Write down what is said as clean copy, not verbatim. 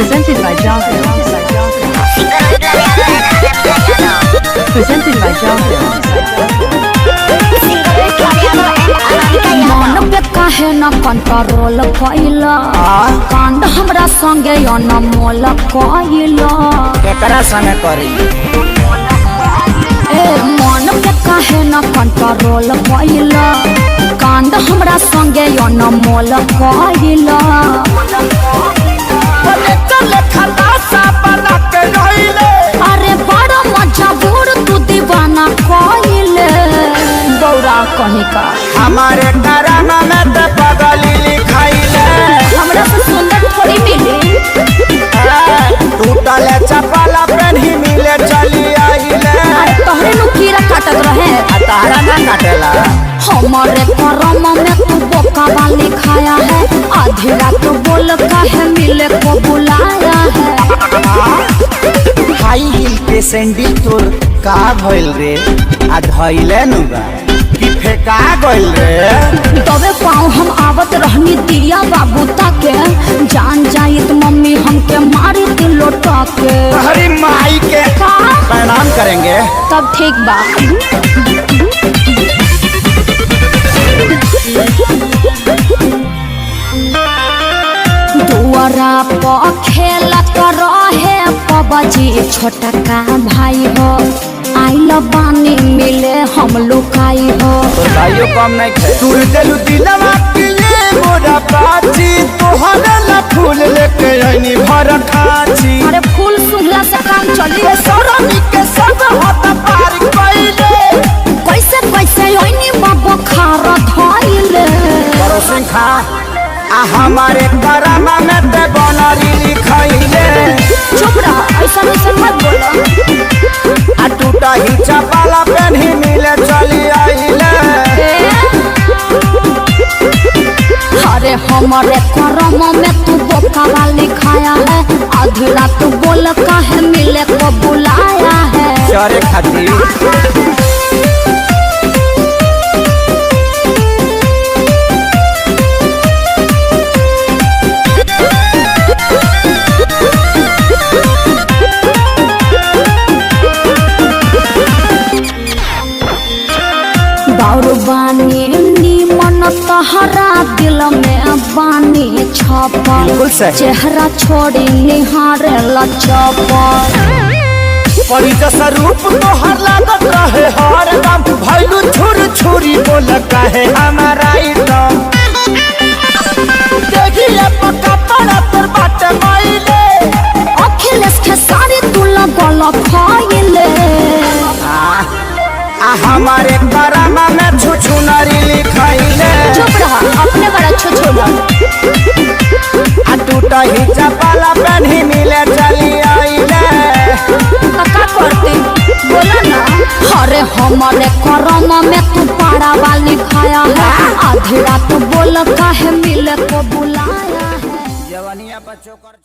Presented by Jalfil. Presented by Jalfil. मन पे काहे न कंट्रोल कइला कांड हमरा संगे अनमोल कइला एकरा संगे करी ए मन पे काहे न कंट्रोल कइला कांड हमरा संगे अनमोल कइला अरे बड़ा मजबूर तू दीवाना कइले गौरा कहीं का हमारे कराना में ते पगली लिखाइले हमरा से सुंदर थोड़ी मिली टूटल चपला पेन्ही मिले चली आइले तोहरे नु कीड़ा काटत रहे तारा ना काटेला हमारे करम में तू बोका वाली खाया है आधी रात बोल काहे मिले को बुलाया है हाई हिल के सैंडल तोर का भइल रे आ धइले नुबा कि फेका गइल रे तबे पाँव हम आवत रहनी दिया बाबू ताके जान जाइत मम्मी हमके मारी दिल लोटा के हरी माई के प्रणाम करेंगे तब ठीक बा दुआरा पर खेलत रहे पबजी छोटा का भाई हो आइल बानी मिले हम लुकाई हो तो भाइयों कम नहीं खे तू दिलु दिलवा के ये मोरा बाची तोहरे ला फूल लेके आईनी भर खाची अरे फूल सुंघला से काम चली सरनी के सब हाथ पार कइले कैसे कैसे ओइनी बाबा खार धइले परोसिन खा आ हमारे करामा में ते बनरी लिखाइले चुप रह ऐसा मत बोलो आ टूटा ही चपला पेन्ही मिले चली आइले अरे हमारे करम में तू बोका वाली खाया है आधी रात बोल काहे मिले को बुलाया है चरे खातिर बानी नीमन तहरा दिल में बानी छपल बिल्कुल सही। चेहरा छोड़ी निहारे लचपल परी जैसा रूप तोहर लागत रहे हर दम भइलु छुर छुरी बोल काहे हमारा एकदम देखिए पक्का पड़ा तोर बाटे माइले अखिलेश के सारी तू लगल फाइले आ हमारे करामा में छुछु नारी लिखाइले चुप रहा अपने बड़ा छुछुला आ टूटा ही चपला पेन्ही मिले चली आइले का करते बोला ना अरे हमारे करम में तू पाड़ा वाली खाया है आधी रात बोल काहे मिले को बुलाया है जवानिया बच्चों कर